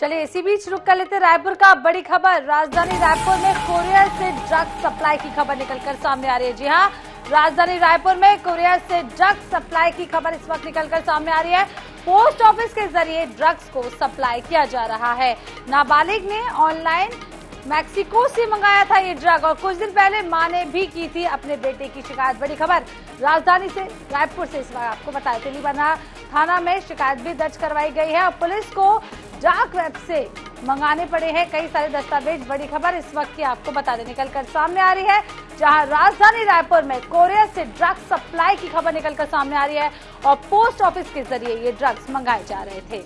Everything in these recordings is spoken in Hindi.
चलिए इसी बीच रुक कर लेते रायपुर का बड़ी खबर। राजधानी रायपुर में कोरियर से ड्रग्स सप्लाई की खबर निकलकर सामने आ रही है। जी हां, राजधानी रायपुर में कोरियर से ड्रग्स सप्लाई की खबर इस वक्त निकलकर सामने आ रही है। पोस्ट ऑफिस के जरिए ड्रग्स को सप्लाई किया जा रहा है। नाबालिग ने ऑनलाइन मैक्सिको से मंगाया था ये ड्रग और कुछ दिन पहले मां ने भी की थी अपने बेटे की शिकायत। बड़ी खबर राजधानी से रायपुर से इस बार आपको बताया, तेलीबांधा थाना में शिकायत भी दर्ज करवाई गई है और पुलिस को डार्क वेब से मंगाने पड़े हैं कई सारे दस्तावेज। बड़ी खबर इस वक्त की आपको बता दें निकलकर सामने आ रही है, जहां राजधानी रायपुर में कोरियर से ड्रग्स सप्लाई की खबर निकलकर सामने आ रही है और पोस्ट ऑफिस के जरिए ये ड्रग्स मंगाए जा रहे थे।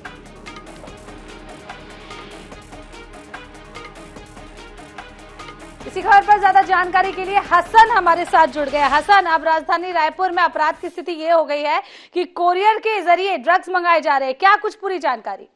इसी खबर पर ज्यादा जानकारी के लिए हसन हमारे साथ जुड़ गए। हसन, अब राजधानी रायपुर में अपराध की स्थिति ये हो गई है कि कोरियर के जरिए ड्रग्स मंगाए जा रहे हैं, क्या कुछ पूरी जानकारी?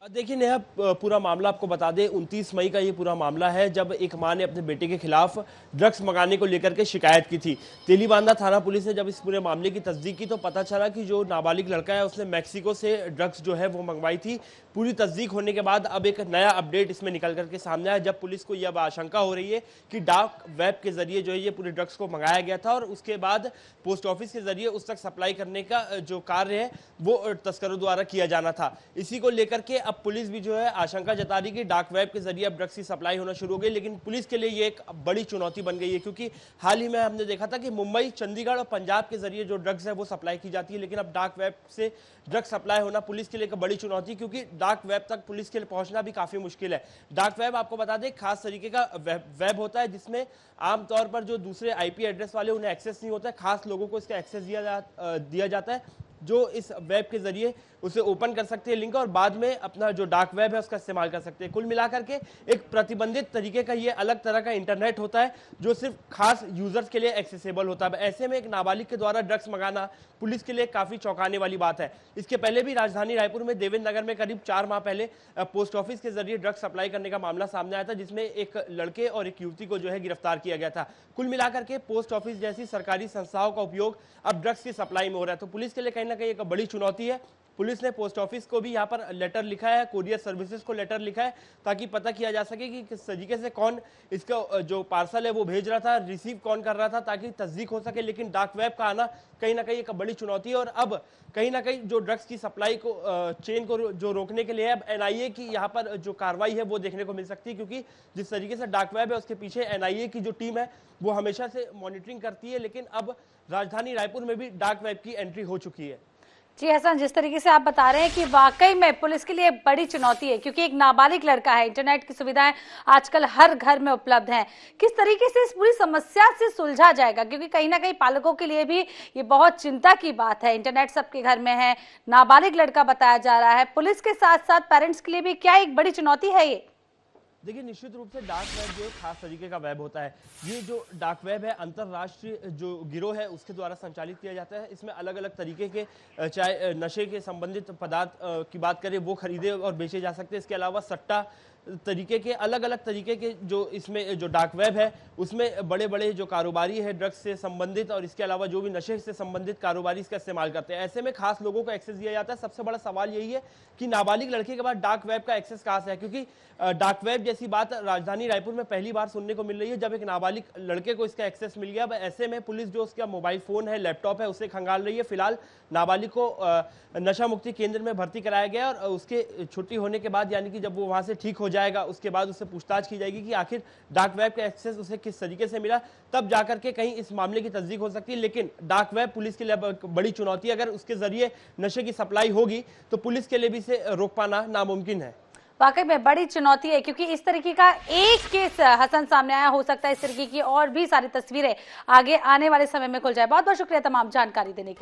देखिए नेहा, पूरा मामला आपको बता दें, 29 मई का ये पूरा मामला है जब एक मां ने अपने बेटे के खिलाफ ड्रग्स मंगाने को लेकर के शिकायत की थी। तेलीबांधा थाना पुलिस ने जब इस पूरे मामले की तस्दीक की तो पता चला कि जो नाबालिग लड़का है उसने मैक्सिको से ड्रग्स जो है वो मंगवाई थी। पूरी तस्दीक होने के बाद अब एक नया अपडेट इसमें निकल करके सामने आया, जब पुलिस को यह आशंका हो रही है कि डार्क वेब के जरिए जो है ये पूरे ड्रग्स को मंगाया गया था और उसके बाद पोस्ट ऑफिस के जरिए उस तक सप्लाई करने का जो कार्य है वो तस्करों द्वारा किया जाना था। इसी को लेकर के अब पुलिस भी जो है आशंका जता रही कि डार्क वेब के जरिए अब ड्रग्स की सप्लाई होना शुरू हो गई। लेकिन पुलिस के लिए ये एक बड़ी चुनौती बन गई है, क्योंकि हाल ही में हमने देखा था कि मुंबई, चंडीगढ़ और पंजाब के जरिए जो ड्रग्स है वो सप्लाई की जाती है, लेकिन अब डार्क वेब से ड्रग्स सप्लाई होना पुलिस के लिए एक बड़ी चुनौती, क्योंकि डार्क वेब तक पुलिस के लिए पहुंचना भी काफी मुश्किल है। डार्क वेब आपको बता दें खास तरीके का वेब होता है जिसमें आमतौर पर जो दूसरे आईपी एड्रेस वाले उन्हें एक्सेस नहीं होता है, खास लोगों को इसका एक्सेस दिया जाता है जो इस वेब के जरिए उसे ओपन कर सकते हैं लिंक और बाद में अपना जो डार्क वेब है उसका इस्तेमाल कर सकते हैं। कुल मिलाकर के एक प्रतिबंधित तरीके का ये अलग तरह का इंटरनेट होता है जो सिर्फ खास यूजर्स के लिए एक्सेसिबल होता है। ऐसे में एक नाबालिग के द्वारा ड्रग्स मंगाना पुलिस के लिए काफी चौंकाने वाली बात है। इसके पहले भी राजधानी रायपुर में देवेंद्र नगर में करीब 4 माह पहले पोस्ट ऑफिस के जरिए ड्रग्स सप्लाई करने का मामला सामने आया था, जिसमें एक लड़के और एक युवती को जो है गिरफ्तार किया गया था। कुल मिलाकर के पोस्ट ऑफिस जैसी सरकारी संस्थाओं का उपयोग अब ड्रग्स की सप्लाई में हो रहा है, तो पुलिस के लिए कहीं ना कहीं एक बड़ी चुनौती है। पुलिस ने पोस्ट ऑफिस को भी यहाँ पर लेटर लिखा है, कोरियर सर्विसेज को लेटर लिखा है, ताकि पता किया जा सके कि किस तरीके से कौन इसका जो पार्सल है वो भेज रहा था, रिसीव कौन कर रहा था, ताकि तस्दीक हो सके। लेकिन डार्क वेब का आना कहीं ना कहीं एक बड़ी चुनौती है और अब कहीं ना कहीं जो ड्रग्स की सप्लाई को चेन को जो रोकने के लिए अब एनआईए की यहाँ पर जो कार्रवाई है वो देखने को मिल सकती है, क्योंकि जिस तरीके से डार्क वेब है उसके पीछे एनआईए की जो टीम है वो हमेशा से मॉनिटरिंग करती है। लेकिन अब राजधानी रायपुर में भी डार्क वेब की एंट्री हो चुकी है। जी हसन, जिस तरीके से आप बता रहे हैं कि वाकई में पुलिस के लिए बड़ी चुनौती है, क्योंकि एक नाबालिग लड़का है, इंटरनेट की सुविधाएं आजकल हर घर में उपलब्ध हैं। किस तरीके से इस पूरी समस्या से सुलझा जाएगा, क्योंकि कहीं ना कहीं पालकों के लिए भी ये बहुत चिंता की बात है। इंटरनेट सबके घर में है, नाबालिग लड़का बताया जा रहा है, पुलिस के साथ साथ पेरेंट्स के लिए भी क्या एक बड़ी चुनौती है ये? देखिए निश्चित रूप से डार्क वेब जो खास तरीके का वेब होता है, ये जो डार्क वेब है अंतरराष्ट्रीय जो गिरोह है उसके द्वारा संचालित किया जाता है। इसमें अलग अलग तरीके के चाहे नशे के संबंधित पदार्थ की बात करें वो खरीदे और बेचे जा सकते हैं। इसके अलावा सट्टा तरीके के अलग अलग तरीके के जो इसमें जो डार्क वेब है उसमें बड़े बड़े जो कारोबारी है ड्रग्स से संबंधित और इसके अलावा जो भी नशे से संबंधित कारोबारी इसका इस्तेमाल करते हैं। ऐसे में खास लोगों को एक्सेस दिया जाता है। सबसे बड़ा सवाल यही है कि नाबालिग लड़के के बाद डार्क वेब का एक्सेस कहां से है, क्योंकि डार्क वेब जैसी बात राजधानी रायपुर में पहली बार सुनने को मिल रही है जब एक नाबालिग लड़के को इसका एक्सेस मिल गया। अब ऐसे में पुलिस जो उसका मोबाइल फोन है, लैपटॉप है, उसे खंगाल रही है। फिलहाल नाबालिग को नशा मुक्ति केंद्र में भर्ती कराया गया और उसके छुट्टी होने के बाद यानी कि जब वो वहां से ठीक हो जाएगा उसके बाद उससे पूछताछ की जाएगी कि आखिर डार्क वेब का एक्सेस उसे किस तरीके से मिला, तब जाकर के कहीं इस मामले की तस्दीक हो सकती है। लेकिन डार्क वेब पुलिस के लिए बड़ी चुनौती है। अगर उसके जरिए नशे की सप्लाई होगी तो पुलिस के लिए भी इसे रोक पाना नामुमकिन है। वाकई में बड़ी चुनौती है, क्योंकि इस तरीके का एक केस हसन सामने आया, हो सकता है इस तरीके की और भी सारी तस्वीरें आगे आने वाले समय में खुल जाए। बहुत बहुत शुक्रिया तमाम जानकारी देने के लिए।